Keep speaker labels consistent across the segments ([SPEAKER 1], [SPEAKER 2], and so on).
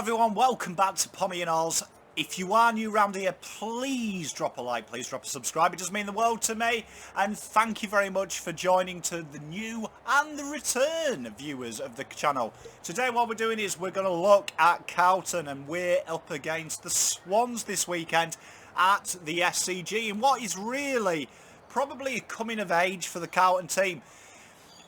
[SPEAKER 1] everyone, welcome back to Pommy and Oz. If you are new around here, please drop a like, please drop a subscribe, it does mean the world to me. And thank you very much for joining to the new and the return viewers of the channel. Today what we're doing is we're going to look at Carlton, and we're up against the Swans this weekend at the SCG in what is really probably a coming of age for the Carlton team.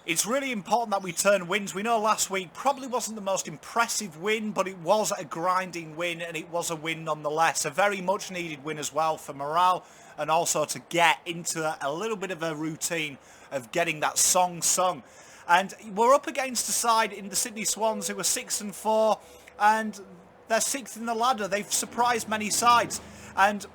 [SPEAKER 1] It's really important that we turn wins. We know last week probably wasn't the most impressive win, but it was a grinding win, and it was a win nonetheless. A very much needed win as well for morale, and also to get into a little bit of a routine of getting that song sung. And we're up against a side in the Sydney Swans who are 6-4, and they're 6th in the ladder. They've surprised many sides. And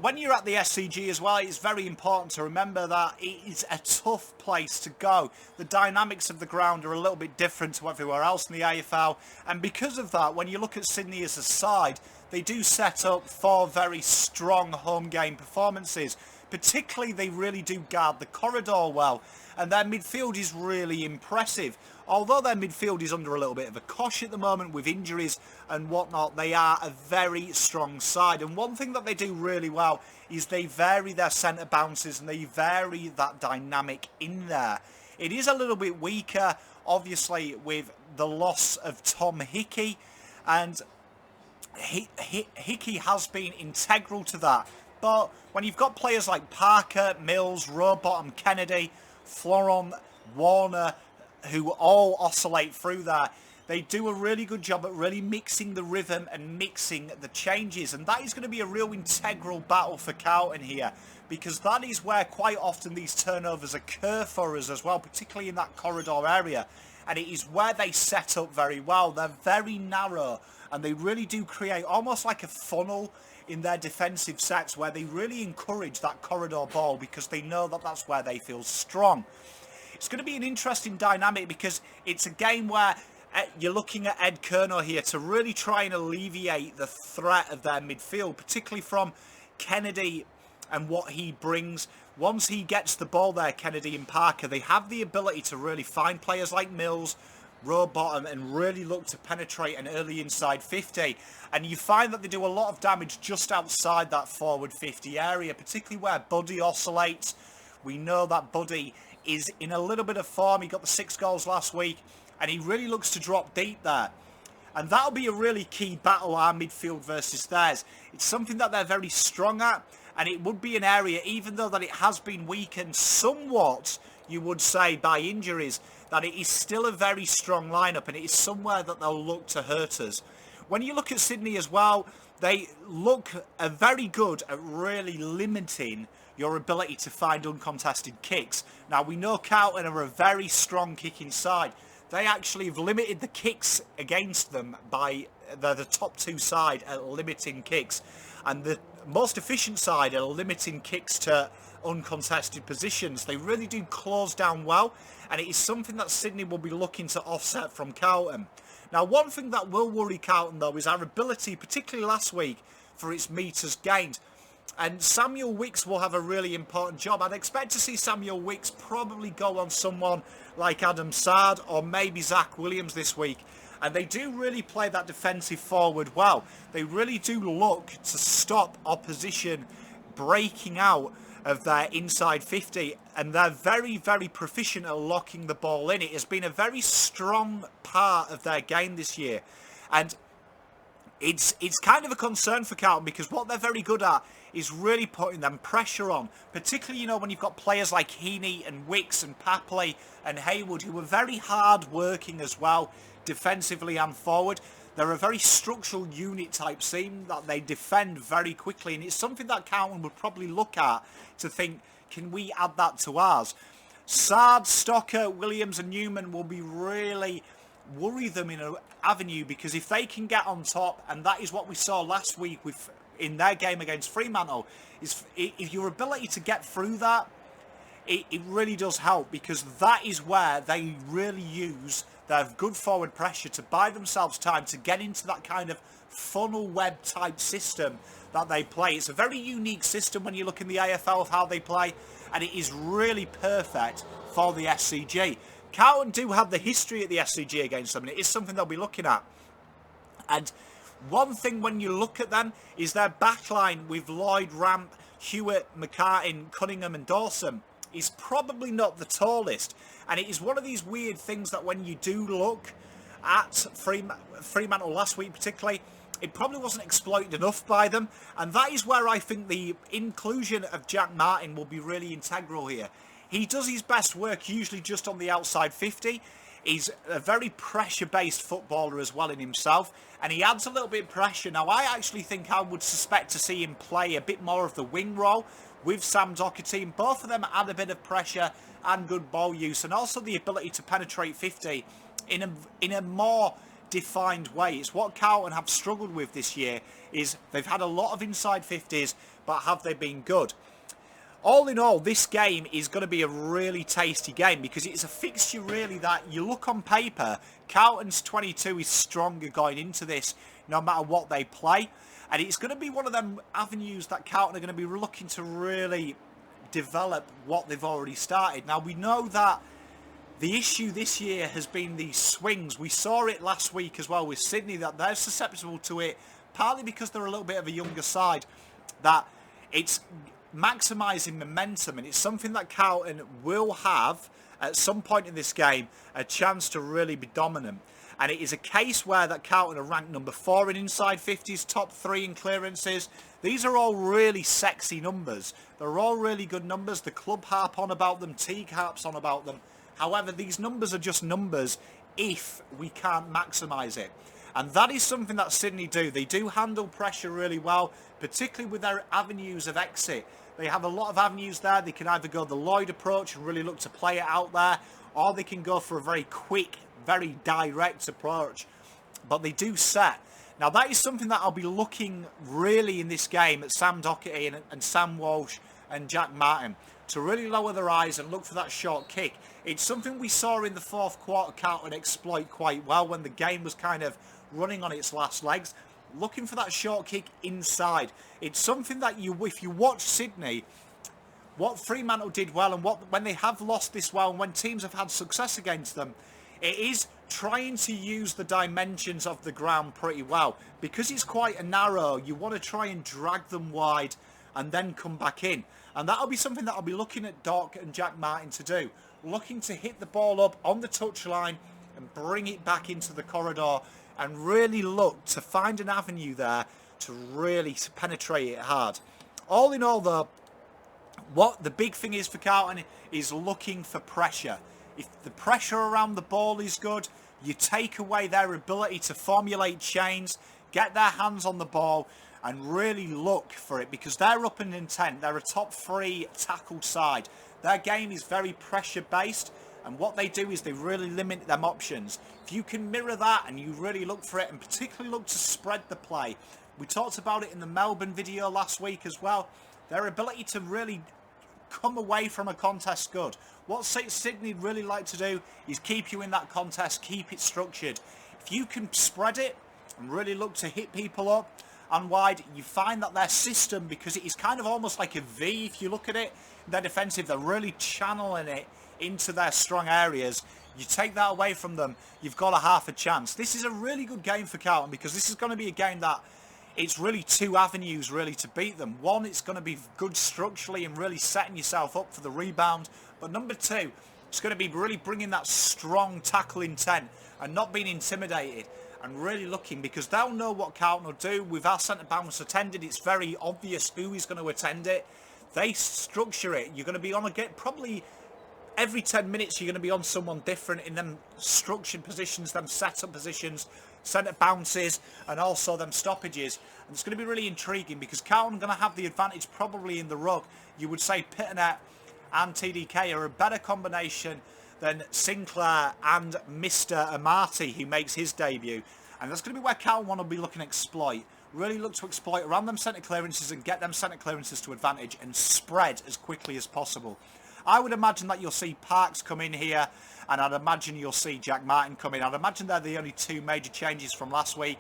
[SPEAKER 1] when you're at the SCG as well, it's very important to remember that it is a tough place to go. The dynamics of the ground are a little bit different to everywhere else in the AFL, and because of that, when you look at Sydney as a side, they do set up for very strong home game performances. Particularly, they really do guard the corridor well, and their midfield is really impressive. Although their midfield is under a little bit of a cosh at the moment with injuries and whatnot, they are a very strong side. And one thing that they do really well is they vary their centre bounces, and they vary that dynamic in there. It is a little bit weaker, obviously, with the loss of Tom Hickey, and Hickey has been integral to that. But when you've got players like Parker, Mills, Rowbottom, Kennedy, Floron, Warner, who all oscillate through that, they do a really good job at really mixing the rhythm and mixing the changes. And that is going to be a real integral battle for Carlton here, because that is where quite often these turnovers occur for us as well, particularly in that corridor area. And it is where they set up very well. They're very narrow, and they really do create almost like a funnel in their defensive sets where they really encourage that corridor ball, because they know that that's where they feel strong. It's going to be an interesting dynamic, because it's a game where you're looking at Ed Kerno here to really try and alleviate the threat of their midfield, particularly from Kennedy and what he brings. Once he gets the ball there, Kennedy and Parker, they have the ability to really find players like Mills, Rowbottom, and really look to penetrate an early inside 50. And you find that they do a lot of damage just outside that forward 50 area, particularly where Buddy oscillates. We know that Buddy is in a little bit of form. He got the 6 goals last week, and he really looks to drop deep there. And that'll be a really key battle, our midfield versus theirs. It's something that they're very strong at, and it would be an area, even though that it has been weakened somewhat, you would say, by injuries, that it is still a very strong lineup, and it is somewhere that they'll look to hurt us. When you look at Sydney as well, they look very good at really limiting your ability to find uncontested kicks. Now, we know Carlton are a very strong kicking side. They actually have limited the kicks against them by the top 2 side at limiting kicks, and the most efficient side are limiting kicks to uncontested positions. They really do close down well, and it is something that Sydney will be looking to offset from Carlton. Now, one thing that will worry Carlton, though, is our ability, particularly last week, for its metres gained. And Samuel Wicks will have a really important job. I'd expect to see Samuel Wicks probably go on someone like Adam Sard or maybe Zach Williams this week. And they do really play that defensive forward well. They really do look to stop opposition breaking out of their inside 50. And they're very, very proficient at locking the ball in. It has been a very strong part of their game this year. And it's kind of a concern for Carlton, because what they're very good at is really putting them pressure on. Particularly, you know, when you've got players like Heaney and Wicks and Papley and Haywood, who are very hard working as well, defensively and forward. They're a very structural unit type team that they defend very quickly, and it's something that Carlton would probably look at to think, can we add that to ours? Sard, Stocker, Williams and Newman will be really worry them in an avenue, because if they can get on top, and that is what we saw last week with in their game against Fremantle, is if your ability to get through that, it really does help, because that is where they really use their good forward pressure to buy themselves time to get into that kind of funnel web type system that they play. It's a very unique system when you look in the AFL of how they play, and it is really perfect for the SCG. Carlton do have the history at the SCG against them, and it is something they'll be looking at. And One thing when you look at them is their backline with Lloyd, Ramp, Hewitt, McCartin, Cunningham and Dawson is probably not the tallest. And it is one of these weird things that when you do look at Fremantle last week particularly, it probably wasn't exploited enough by them. And that is where I think the inclusion of Jack Martin will be really integral here. He does his best work usually just on the outside 50. He's a very pressure-based footballer as well in himself, and he adds a little bit of pressure. Now, I actually think I would suspect to see him play a bit more of the wing role with Sam Doherty. Both of them add a bit of pressure and good ball use, and also the ability to penetrate 50 in a more defined way. It's what Carlton have struggled with this year, is they've had a lot of inside 50s, but have they been good? All in all, this game is going to be a really tasty game because it's a fixture really that you look on paper, Carlton's 22 is stronger going into this no matter what they play. And it's going to be one of them avenues that Carlton are going to be looking to really develop what they've already started. Now, we know that the issue this year has been these swings. We saw it last week as well with Sydney, that they're susceptible to it, partly because they're a little bit of a younger side, that it's maximising momentum, and it's something that Carlton will have at some point in this game a chance to really be dominant. And it is a case where that Carlton are ranked number 4 in inside 50s, top 3 in clearances. These are all really sexy numbers. They're all really good numbers. The club harp on about them, Teague harps on about them. However, these numbers are just numbers if we can't maximise it. And that is something that Sydney do. They do handle pressure really well, particularly with their avenues of exit. They have a lot of avenues there. They can either go the Lloyd approach and really look to play it out there, or they can go for a very quick, very direct approach. But they do set. Now, that is something that I'll be looking really in this game at Sam Doherty and Sam Walsh and Jack Martin to really lower their eyes and look for that short kick. It's something we saw in the fourth quarter Carlton exploit quite well when the game was kind of running on its last legs, looking for that short kick inside. It's something that if you watch Sydney, what Fremantle did well, and when they have lost this well, and when teams have had success against them, it is trying to use the dimensions of the ground pretty well. Because it's quite a narrow, you want to try and drag them wide and then come back in. And that'll be something that I'll be looking at Doc and Jack Martin to do. Looking to hit the ball up on the touchline and bring it back into the corridor and really look to find an avenue there to really penetrate it hard. All in all, though, what the big thing is for Carlton is looking for pressure. If the pressure around the ball is good, you take away their ability to formulate chains, get their hands on the ball, and really look for it, because they're up in intent. They're a top 3 tackle side. Their game is very pressure based, and what they do is they really limit them options. If you can mirror that and you really look for it, and particularly look to spread the play. We talked about it in the Melbourne video last week as well. Their ability to really come away from a contest good. What Sydney really like to do is keep you in that contest, keep it structured. If you can spread it and really look to hit people up and wide, you find that their system, because it is kind of almost like a V if you look at it, their defensive, they're really channeling it into their strong areas. You take that away from them, you've got a half a chance. This is a really good game for Carlton, because this is going to be a game that it's really 2 avenues really to beat them. One, it's going to be good structurally and really setting yourself up for the rebound. But number 2, it's going to be really bringing that strong tackle intent and not being intimidated and really looking, because they'll know what Carlton will do. With our centre bounce attended, it's very obvious who is going to attend it. They structure it. You're going to be on probably every 10 minutes, you're going to be on someone different in them structured positions, them set-up positions, centre bounces, and also them stoppages. And it's going to be really intriguing, because Carlton are going to have the advantage probably in the ruck. You would say Pitternet and TDK are a better combination than Sinclair and Mr. Amati, who makes his debut. And that's going to be where Carlton want to be looking to exploit. Really look to exploit around them centre clearances and get them centre clearances to advantage and spread as quickly as possible. I would imagine that you'll see Parks come in here, and I'd imagine you'll see Jack Martin come in. I'd imagine they're the only 2 major changes from last week.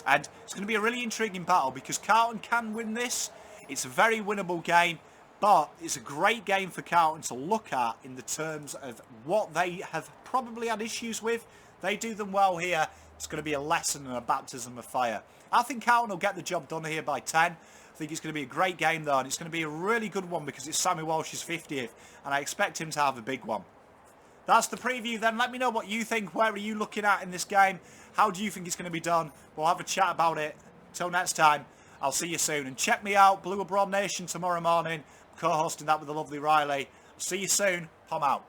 [SPEAKER 1] And it's going to be a really intriguing battle, because Carlton can win this. It's a very winnable game, but it's a great game for Carlton to look at in the terms of what they have probably had issues with. They do them well here. It's going to be a lesson and a baptism of fire. I think Carlton will get the job done here by 10. I think it's going to be a great game though, and it's going to be a really good one because it's Sammy Walsh's 50th, and I expect him to have a big one. That's the preview then. Let me know what you think. Where are you looking at in this game? How do you think it's going to be done? We'll have a chat about it. Till next time, I'll see you soon. And check me out, Blue Abroad Nation, tomorrow morning. I'm co-hosting that with the lovely Riley. See you soon. Pom out.